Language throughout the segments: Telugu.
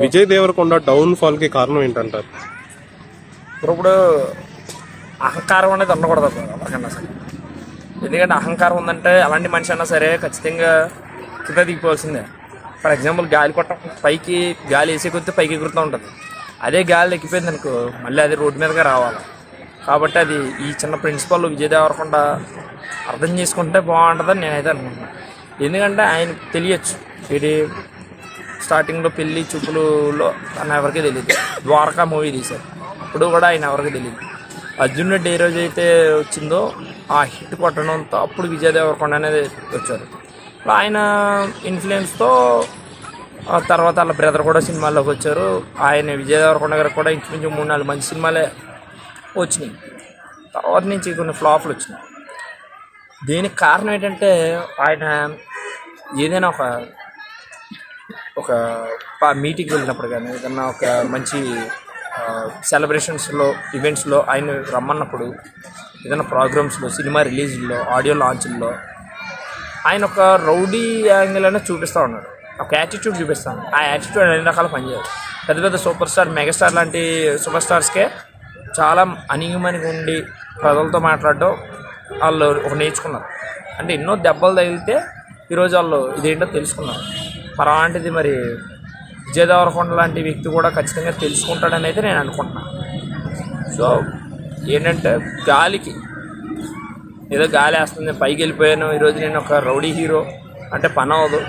విజయ్ దేవరకొండ డౌన్ ఫాల్ కి కారణం ఏంటంటారు? ఇప్పుడు అహంకారం అనేది ఉండకూడదు ఎవరికన్నా సరే. ఎందుకంటే అహంకారం ఉందంటే అలాంటి మనిషి అన్నా సరే ఖచ్చితంగా కింద దిగిపోవాల్సిందే. ఫర్ ఎగ్జాంపుల్ గాలి కొట్టం పైకి గాలి వేసే కొద్దీ పైకి ఎగురుతూ ఉంటుంది. అదే గాలి ఎక్కిపోయింది అనుకో మళ్ళీ అది రోడ్డు మీదగా రావాలి. కాబట్టి అది ఈ చిన్న ప్రిన్సిపల్ విజయ్ దేవరకొండ అర్థం చేసుకుంటే బాగుంటుందని నేనైతే అనుకుంటున్నాను. ఎందుకంటే ఆయన తెలియచ్చు ఇది స్టార్టింగ్లో పెళ్ళి చూపులలో అని ఎవరికీ తెలియదు. ద్వారకా మూవీ తీశారు అప్పుడు కూడా ఆయన ఎవరికి తెలియదు. అర్జున్ రెడ్డి ఏ రోజు అయితే వచ్చిందో ఆ హిట్ కొట్టడంతో అప్పుడు విజయ్ దేవరకొండ అనేది వచ్చారు. ఆయన ఇన్ఫ్లుయెన్స్తో తర్వాత వాళ్ళ బ్రదర్ కూడా సినిమాల్లోకి వచ్చారు. ఆయన విజయ్ దేవరకొండ గారికి కూడా ఇంచుమించు 3-4 మంచి సినిమాలే వచ్చినాయి. తర్వాత నుంచి కొన్ని ఫ్లాప్లు వచ్చినాయి. దీనికి కారణం ఏంటంటే ఆయన ఏదైనా ఒక మీటింగ్కి వెళ్ళినప్పుడు కానీ ఏదన్నా ఒక మంచి సెలబ్రేషన్స్లో ఈవెంట్స్లో ఆయన రమ్మన్నప్పుడు ఏదైనా ప్రోగ్రామ్స్లో సినిమా రిలీజ్లో ఆడియో లాంచ్ల్లో ఆయన ఒక రౌడీ యాంగిల్ అనేది చూపిస్తూ ఉన్నాడు. ఒక యాటిట్యూడ్ చూపిస్తాను. ఆ యాటిట్యూడ్ అన్ని రకాల పనిచేయాలి. పెద్ద పెద్ద సూపర్ స్టార్ మెగాస్టార్ లాంటి సూపర్ స్టార్స్కే చాలా అణిగిమణిగి ఉండి ప్రజలతో మాట్లాడడం వాళ్ళు నేర్చుకున్నారు. అంటే ఎన్నో దెబ్బలు తగిలితే ఈరోజు వాళ్ళు ఇదేంటో తెలుసుకున్నారు. మరి అలాంటిది మరి విజయ్ దేవరకొండ లాంటి వ్యక్తి కూడా ఖచ్చితంగా తెలుసుకుంటాడని అయితే నేను అనుకుంటున్నాను. సో ఏంటంటే గాలికి ఏదో గాలి వేస్తుంది పైకి వెళ్ళిపోయాను ఈరోజు నేను ఒక రౌడీ హీరో అంటే పని అవ్వదు.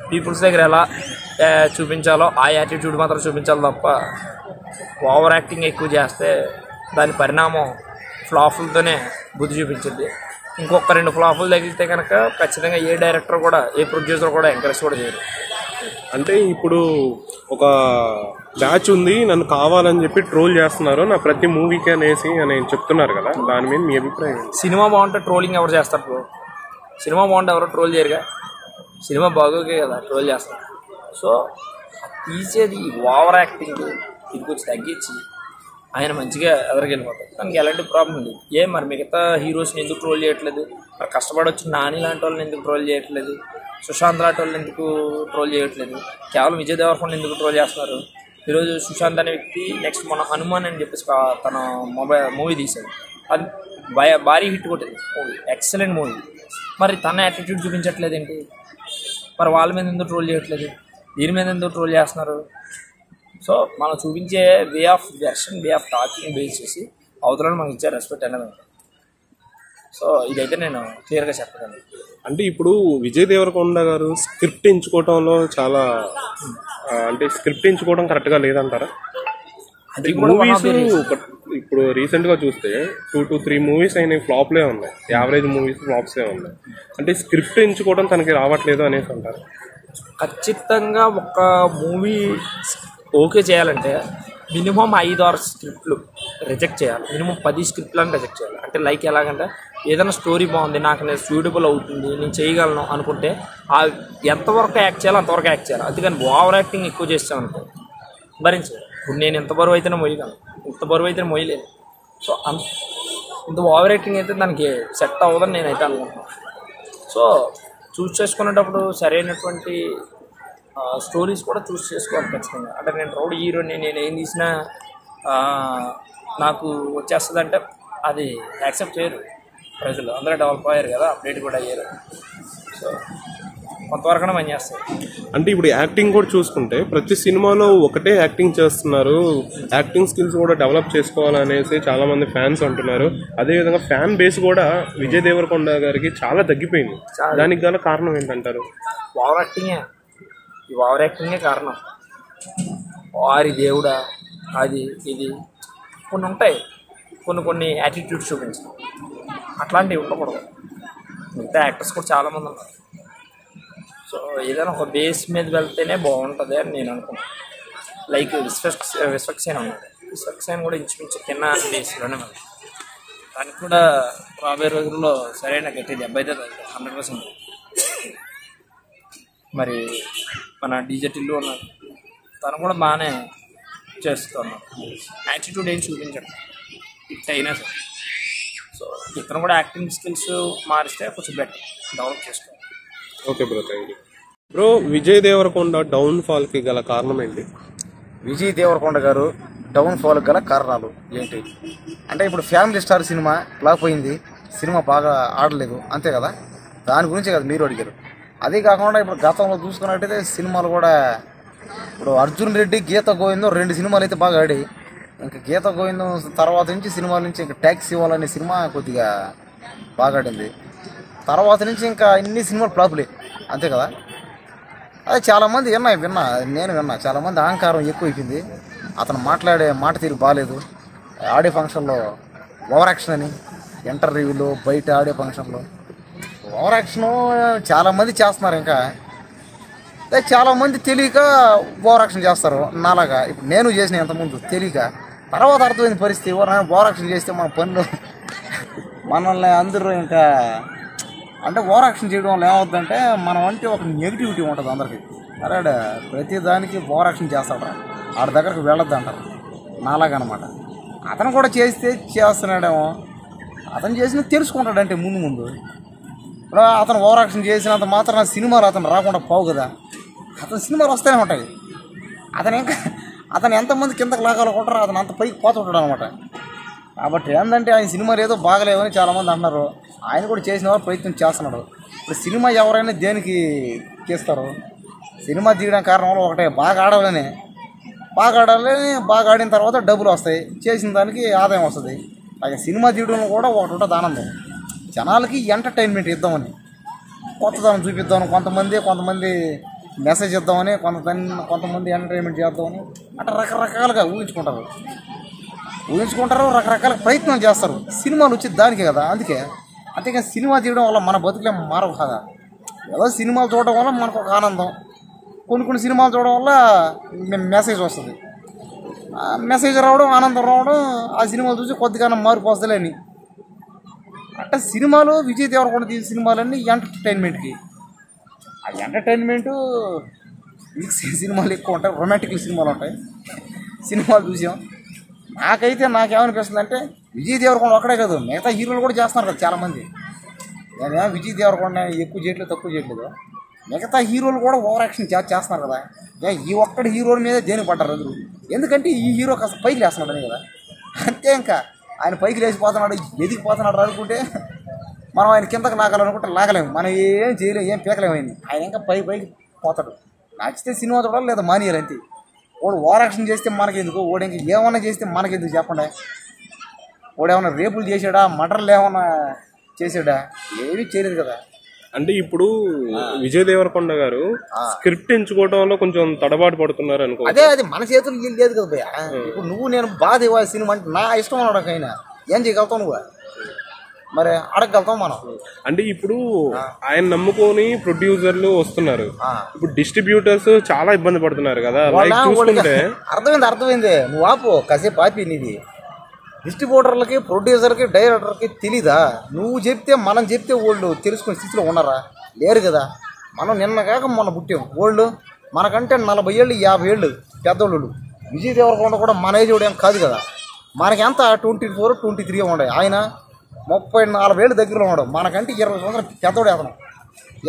పీపుల్స్ దగ్గర ఎలా చూపించాలో ఆ యాటిట్యూడ్ మాత్రం చూపించాలి తప్ప ఓవర్ యాక్టింగ్ ఎక్కువ చేస్తే దాని పరిణామం ఫ్లాపులతోనే బుద్ధి చూపించింది. ఇంకొక 2 ఫ్లాపులు తగిలితే కనుక ఖచ్చితంగా ఏ డైరెక్టర్ కూడా ఏ ప్రొడ్యూసర్ కూడా ఎంకరేజ్ కూడా చేయరు. అంటే ఇప్పుడు ఒక బ్యాచ్ ఉంది నన్ను కావాలని చెప్పి ట్రోల్ చేస్తున్నారు నా ప్రతి మూవీకి అనేసి అని చెప్తున్నారు కదా, దాని మీద మీ అభిప్రాయం? సినిమా బాగుంటే ట్రోలింగ్ ఎవరు చేస్తారు బ్రో? సినిమా బాగుంటే ఎవరు ట్రోల్ చేయరుగా. సినిమా బాగోకే కదా ట్రోల్ చేస్తారు. సో తీసేది ఓవర్ యాక్టింగ్ ఇది కొంచెం తగ్గించి ఆయన మంచిగా ఎదురుకి వెళ్ళిపోతారు. దానికి ఎలాంటి ప్రాబ్లం లేదు. మరి మిగతా హీరోస్ని ఎందుకు ట్రోల్ చేయట్లేదు? మరి కష్టపడవచ్చు నాని లాంటి వాళ్ళని ఎందుకు ట్రోల్ చేయట్లేదు? సుశాంత్ లాంటి వాళ్ళని ఎందుకు ట్రోల్ చేయట్లేదు? కేవలం విజయ్ దేవరకొండ ఎందుకు ట్రోల్ చేస్తున్నారు? ఈరోజు సుశాంత్ అనే వ్యక్తి నెక్స్ట్ మన హనుమాన్ అని చెప్పేసి తన మూవీ తీశాడు. అది భారీ హిట్ కొట్టింది మూవీ, ఎక్సలెంట్ మూవీ. మరి తన యాటిట్యూడ్ చూపించట్లేదు ఏంటి? మరి వాళ్ళ మీద ఎందుకు ట్రోల్ చేయట్లేదు? దీని మీద ఎందుకు ట్రోల్ చేస్తున్నారు? సో మనం చూపించే way of version way of talking base చేసి అవతలని మనకి ఇచ్చే రెస్పెక్ట్ అనేది ఉంటుంది. సో ఇదైతే నేను క్లియర్గా చెప్పగలను. అంటే ఇప్పుడు విజయ్ దేవరకొండ గారు స్క్రిప్ట్ ఎంచుకోవడంలో చాలా అంటే స్క్రిప్ట్ ఎంచుకోవడం కరెక్ట్గా లేదంటారా? అది మూవీస్ ఇప్పుడు రీసెంట్గా చూస్తే 2 to 3 మూవీస్ అయినాయి ఫ్లాప్లే ఉన్నాయి, యావరేజ్ మూవీస్ ఫ్లాప్సే ఉన్నాయి. అంటే స్క్రిప్ట్ ఎంచుకోవడం తనకి రావట్లేదు అనేసి అంటారు. ఖచ్చితంగా ఒక మూవీ ఓకే చేయాలంటే మినిమం 5-6 స్క్రిప్ట్లు రిజెక్ట్ చేయాలి. మినిమం 10 స్క్రిప్ట్లను రిజెక్ట్ చేయాలి. అంటే లైక్ ఎలాగంటే ఏదైనా స్టోరీ బాగుంది నాకు నేను సూటబుల్ అవుతుంది నేను చేయగలను అనుకుంటే ఎంతవరకు యాక్ట్ చేయాలో అంతవరకు యాక్ట్ చేయాలి. అందుకని ఓవర్ యాక్టింగ్ ఎక్కువ చేస్తామనుకో భరించాలి. ఇప్పుడు నేను ఎంత బరువు అయితేనే మోయగలను, ఇంత బరువు అయితేనే మోయలేను. సో ఇంత ఓవర్ యాక్టింగ్ అయితే దానికి సెట్ అవ్వదని నేనైతే అనుకుంటున్నాను. సో చూస్ చేసుకునేటప్పుడు సరైనటువంటి స్టోరీస్ కూడా చూస్ చేసుకోవాలి ఖచ్చితంగా. అంటే నేను రౌడీ హీరోని నేను ఏం తీసినా నాకు వచ్చేస్తుంది అంటే అది యాక్సెప్ట్ చేయరు ప్రజలు. అందరూ డెవలప్ అయ్యారు కదా, అప్డేట్ కూడా అయ్యారు. సో కొంతవరకు పని చేస్తారు. అంటే ఇప్పుడు యాక్టింగ్ కూడా చూసుకుంటే ప్రతి సినిమాలో ఒకటే యాక్టింగ్ చేస్తున్నారు, యాక్టింగ్ స్కిల్స్ కూడా డెవలప్ చేసుకోవాలనేసి చాలా మంది ఫ్యాన్స్ అంటున్నారు. అదేవిధంగా ఫ్యాన్ బేస్ కూడా విజయ్ దేవరకొండ గారికి చాలా తగ్గిపోయింది. దానికి గల కారణం ఏంటంటారు? ఓవర్ యాక్టింగే. ఈ ఓవర్ యాక్టింగే కారణం. వారి దేవుడా అది ఇది కొన్ని ఉంటాయి, కొన్ని యాటిట్యూడ్స్ చూపించాలి. అట్లాంటివి ఉండకూడదు. మిగతా యాక్టర్స్ కూడా చాలామంది ఉన్నారు. సో ఏదైనా ఒక బేస్ మీద వెళ్తేనే బాగుంటుంది అని నేను అనుకుంటున్నాను. లైక్ విశ్వక్సేన ఉన్నాడు. విశ్వక్సేన కూడా ఇంచుమించు కింద బేస్లోనే ఉంది. దానికి కూడా రాబోయే రోజుల్లో సరైన గట్టి దెబ్బ అయితే 100%. మరి మన డీజెటిల్లు ఉన్నాడు, తను కూడా బాగానే చేస్తున్నాడు. యాటిట్యూడ్ ఏం చూపించాడు ఇట్ అయినా సరే. సో ఇతను కూడా యాక్టింగ్ స్కిల్స్ మారిస్తే కొంచెం బెటర్ డెవలప్ చేసుకోవాలి. Okay bro, thank you. Bro, Vijay Devarakonda downfall కి గల కారణం ఏంటి? విజయ్ దేవరకొండ గారు డౌన్ ఫాల్ గల కారణాలు ఏంటి అంటే, ఇప్పుడు ఫ్యామిలీ స్టార్ సినిమా ఫ్లాప్ అయింది, సినిమా బాగా ఆడలేదు అంతే కదా, దాని గురించే కదా మీరు అడిగారు. అదే కాకుండా ఇప్పుడు గతంలో చూసుకున్నట్టయితే సినిమాలు కూడా ఇప్పుడు అర్జున్ రెడ్డి, గీత గోవిందం 2 సినిమాలు అయితే బాగా ఆడి, ఇంకా గీత గోవిందం తర్వాత నుంచి సినిమాల నుంచి ఇంకా ట్యాక్సీ ఇవ్వాలనే సినిమా కొద్దిగా బాగా ఆడింది. తర్వాత నుంచి ఇంకా ఇన్ని సినిమాలు ఫ్లాపులే అంతే కదా. అదే చాలామంది నేను విన్నా చాలామంది అహంకారం ఎక్కువైపోయింది, అతను మాట్లాడే మాట తీరు బాగాలేదు, ఆడియో ఫంక్షన్లో ఓవర్ యాక్షన్ అని, ఇంటర్వ్యూలో బయట ఆడియో ఫంక్షన్లో ఓవర్ యాక్షన్ చాలామంది చేస్తున్నారు. ఇంకా చాలామంది తెలియక ఓవర్ యాక్షన్ చేస్తారు నాలాగా. ఇప్పుడు నేను చేసిన ఎంతమంది తెలియక తర్వాత అర్థమైంది పరిస్థితి, ఓవర్ యాక్షన్ చేస్తే మన పనులు మనల్ని అందరూ ఇంకా అంటే ఓవర్ యాక్షన్ చేయడం వల్ల ఏమవుతుందంటే మనం అంటే ఒక నెగిటివిటీ ఉంటుంది అందరికీ. అరే ప్రతి దానికి ఓవర్ యాక్షన్ చేస్తాడు, ఆడి దగ్గరకు వెళ్ళొద్దు అంటారు నాలాగనమాట. అతను కూడా చేస్తున్నాడేమో, అతను చేసిన తెలుసుకుంటాడంటే ముందు ఇప్పుడు అతను ఓవర్ యాక్షన్ చేసినంత మాత్రం సినిమాలు అతను రాకుండా పోవు కదా, అతను సినిమాలు వస్తూనే ఉంటాయి. అతను ఎంతమంది కిందకి లాగాలనుకుంటారో అతను అంత పైకి పోతుంటాడు అనమాట. కాబట్టి ఏంటంటే ఆయన సినిమాలు ఏదో బాగలేవని చాలామంది అంటున్నారు, ఆయన కూడా చేసిన వారు ప్రయత్నం చేస్తున్నాడు. ఇప్పుడు సినిమా ఎవరైనా దేనికి తీస్తారు, సినిమా తీయడం కారణం వల్ల ఒకటే బాగా ఆడాలని, బాగా ఆడిన తర్వాత డబ్బులు వస్తాయి, చేసిన దానికి ఆదాయం వస్తుంది. అలాగే సినిమా తీయడంలో కూడా ఒకటి ఉంటుంది ఆనందం, జనాలకి ఎంటర్టైన్మెంట్ ఇద్దామని, కొత్తదనం చూపిద్దామని, కొంతమంది మెసేజ్ ఇద్దామని, కొంతమంది ఎంటర్టైన్మెంట్ చేద్దామని అట్లా రకరకాలుగా ఊహించుకుంటారు, రకరకాల ప్రయత్నం చేస్తారు. సినిమాలు వచ్చి దానికే కదా, అంతేకాని సినిమా తీయడం వల్ల మన బతుకులే మారవు కదా. ఏదో సినిమాలు చూడడం వల్ల మనకు ఒక ఆనందం, కొన్ని సినిమాలు చూడడం వల్ల మెసేజ్ వస్తుంది, మెసేజ్ రావడం, ఆనందం రావడం, ఆ సినిమాలు చూసి కొద్దిగా మార్పు వస్తలేని అంటే సినిమాలు విజయ్ దేవరకొండ తీసిన సినిమాలన్నీ ఎంటర్టైన్మెంట్కి. ఆ ఎంటర్టైన్మెంటు సినిమాలు ఎక్కువ ఉంటాయి, రొమాంటిక్ సినిమాలు ఉంటాయి, సినిమాలు చూసాం. నాకేమనిపిస్తుంది అంటే విజయ్ దేవరకొండ ఒక్కడే కాదు, మిగతా హీరోలు కూడా చేస్తున్నారు కదా చాలామంది. నేనేమో విజయ్ దేవరకొండ ఎక్కువ చేయట్లేదు, తక్కువ చేయట్లేదు, మిగతా హీరోలు కూడా ఓవర్ యాక్షన్ చేస్తున్నారు కదా. ఈ ఒక్కడి హీరోల మీద దేనికి పడ్డారు అందరూ, ఎందుకంటే ఈ హీరో కాస్త పైకి లేస్తున్నాడని కదా, అంతే. ఇంకా ఆయన పైకి లేచిపోతున్నాడు, ఎదిగిపోతున్నాడు అనుకుంటే మనం ఆయన కిందకి లాగాలనుకుంటే లాగలేము, మనం ఏం చేయలేము, ఏం పీకలేము. ఆయన ఇంకా పైకి పోతాడు. నచ్చితే సినిమా చూడాలి, లేదా మానేయాలి అంతే. వాడు ఓవర్ యాక్షన్ చేస్తే మనకెందుకు, వాడు ఇంకా ఏమన్నా చేస్తే మనకెందుకు చెప్పండి. వాడు ఏమన్నా రేపులు చేసాడా, మర్డర్లు ఏమన్నా చేసాడా, ఏమీ చేయలేదు కదా. అంటే ఇప్పుడు విజయ్ దేవరకొండ గారు స్క్రిప్ట్ ఎంచుకోవడంలో కొంచెం తడబాటు పడుతున్నారు అనుకో. అది మన చేతులు లేదు కదా భయ్య. ఇప్పుడు నువ్వు నేను బాధ సినిమా అంటే నా ఇష్టం అనడాకైనా ఏం చేయగలుగుతావు, నువ్వు మరి అడగలుగుతాం మనం. అంటే ఇప్పుడు ఆయన నమ్ముకొని ప్రొడ్యూసర్లు వస్తున్నారు, ఇప్పుడు డిస్ట్రిబ్యూటర్స్ చాలా ఇబ్బంది పడుతున్నారు కదా. అర్థమైంది నువ్వు ఆపు కాసేపు ఆపి. నీది డిస్ట్రిబ్యూటర్లకి, ప్రొడ్యూసర్కి, డైరెక్టర్కి తెలీదా? నువ్వు చెప్తే మనం చెప్తే వాళ్ళు తెలుసుకునే స్థితిలో ఉన్నారా? లేరు కదా. మనం నిన్న కాక మొన్న పుట్టాం, వాళ్ళు మనకంటే 40 ఏళ్ళు 50 ఏళ్ళు పెద్దోళ్ళు. విజయ్ దేవరకొండ కూడా మన ఏజ్ ఏం కాదు కదా, మనకి ఎంత 24, 23 ఉన్నాయి, ఆయన 34 ఏళ్ళు దగ్గరలో ఉన్నాడు, మనకంటే 20 సంవత్సరాలు పెద్దోడు అతను.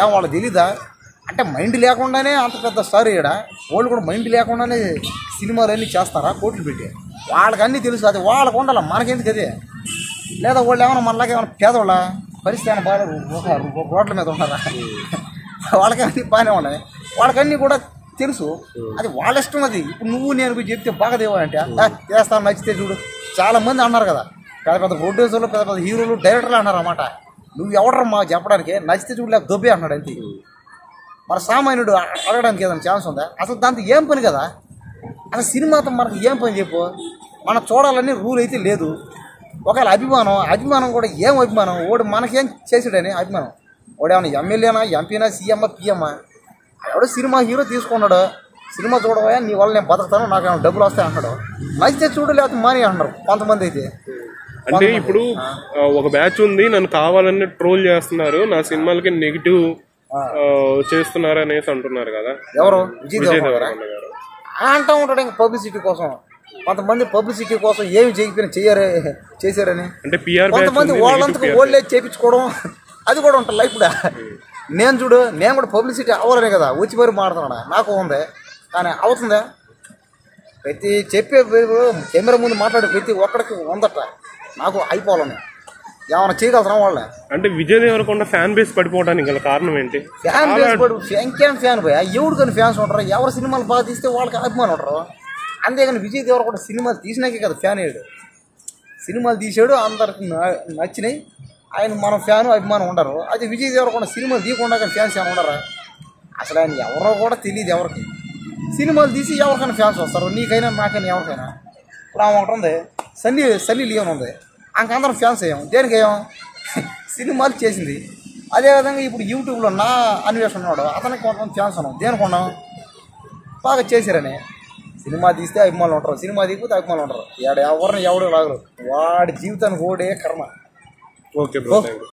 ఏం వాళ్ళు తెలీదా? అంటే మైండ్ లేకుండానే అంత పెద్ద స్టార్ అయ్యాడా? వాళ్ళు కూడా మైండ్ లేకుండానే సినిమాలు అన్నీ చేస్తారా కోట్లు పెట్టి? వాళ్ళకి అన్నీ తెలుసు, అది వాళ్ళకు ఉండాలి, మనకెందుకు అదే? లేదా వాళ్ళు ఏమైనా మనలాగా ఏమైనా పేదవాళ్ళ పరిస్థితి అయినా బాగా రోడ్ల మీద ఉన్నారా? వాళ్ళకి అన్నీ బాగానే ఉన్నాయి, వాళ్ళకన్నీ కూడా తెలుసు, అది వాళ్ళ ఇష్టం. అది ఇప్పుడు నువ్వు నేను చెప్తే బాగా దేవాలంటే చేస్తాను, నచ్చితే చూడు. చాలామంది అన్నారు కదా, పెద్ద ప్రొడ్యూసర్లు, పెద్ద హీరోలు, డైరెక్టర్లు అన్నారు అన్నమాట. నువ్వు ఎవడమ్మా చెప్పడానికి? నచ్చితే చూడలేక దొబ్బే అన్నాడు అంతే. మన సామాన్యుడు అడగడానికి ఏదైనా ఛాన్స్ ఉందా? అసలు దాంతో ఏం పని కదా, అసలు సినిమాతో మనకు ఏం పని చెప్పు. మనం చూడాలని రూల్ అయితే లేదు. ఒకవేళ అభిమానం కూడా ఏం అభిమానం? వాడు మనకేం చేసాడని అభిమానం? వాడు ఏమన్నా ఎమ్మెల్యేనా, ఎంపీనా, సీఎమ్మా, పిఎమ్మా? ఎవడో సినిమా హీరో తీసుకున్నాడు, సినిమా చూడబోయా నీ వల్ల నేను బతుకుతాను, నాకు ఏమైనా డబ్బులు వస్తాయి అంటాడు. నచ్చితే చూడు, లేకపోతే మాని అంటున్నారు కొంతమంది అయితే. అంటే ఇప్పుడు ఒక బ్యాచ్ ఉంది, నన్ను కావాలని ట్రోల్ చేస్తున్నారు, నా సినిమాలకి నెగిటివ్ చేస్తున్నారు అనేసి అంటున్నారు కదా. ఎవరు? విజయ్ దేవరకొండ గారు అంటూ ఉంటాడు ఇంకా పబ్లిసిటీ కోసం. కొంతమంది పబ్లిసిటీ కోసం ఏమి చేయకపోయినా చేశారని, అంటే కొంతమంది వాళ్ళంతకు వాళ్ళే చేయించుకోవడం, అది కూడా ఉంటుంది లైఫ్. నేను చూడు, నేను కూడా పబ్లిసిటీ అవ్వాలనే కదా వచ్చి మరి మాడుతున్నాడా, నాకు ఉంది కానీ అవుతుందా? ప్రతి చెప్పే కెమెరా ముందు మాట్లాడే ప్రతి ఒక్కడికి ఉందట, నాకు అయిపోవాలని ఏమైనా చేయగలుగుతున్నాం వాళ్ళని. అంటే విజయ్ దేవరకొండ ఫ్యాన్ బేస్ పడిపోవడానికి గల కారణం ఏంటి? ఫ్యాన్ బేస్ పడి ఇంకేం ఫ్యాన్ పోయా, ఎవడు కానీ ఫ్యాన్స్ ఉంటారు, ఎవరు సినిమాలు బాగా తీస్తే వాళ్ళకి అభిమానులు ఉంటారు. అంతేగాని విజయ్ దేవరకొండ సినిమాలు తీసినాకే కదా ఫ్యాన్ అయ్యాడు. సినిమాలు తీసాడు, అందరికి నచ్చినాయి, ఆయన మనం ఫ్యాను అభిమానం ఉండరు. అది విజయ్ దేవరకొండ సినిమాలు తీయకుండా కానీ ఫ్యాన్స్ ఏమైనా ఉండరా? అసలు ఆయన ఎవరో కూడా తెలియదు ఎవరికి. సినిమాలు తీసి ఎవరికైనా ఫ్యాన్స్ వస్తారు, నీకైనా నాకైనా ఎవరికైనా. ఇప్పుడు ఆమె ఒకటి ఉంది, సన్నీ లియోన్ ఉంది, అందరం ఫ్యాన్స్ అయ్యాం. దేనికి అయ్యాం? సినిమాలు చేసింది. అదేవిధంగా ఇప్పుడు యూట్యూబ్లో నా అన్వేషణ ఉన్నాడు, అతనికి కొంతమంది ఫ్యాన్స్ ఉన్నాం. దేనికి ఉన్నాం? బాగా చేశారని. సినిమా తీస్తే అభిమానులు ఉంటారు, సినిమా తీయకపోతే అభిమానులు ఉంటారు. ఎవరిని ఎవడు రాగరు, వాడి జీవితానికి ఓడే కర్మ. Okay bro.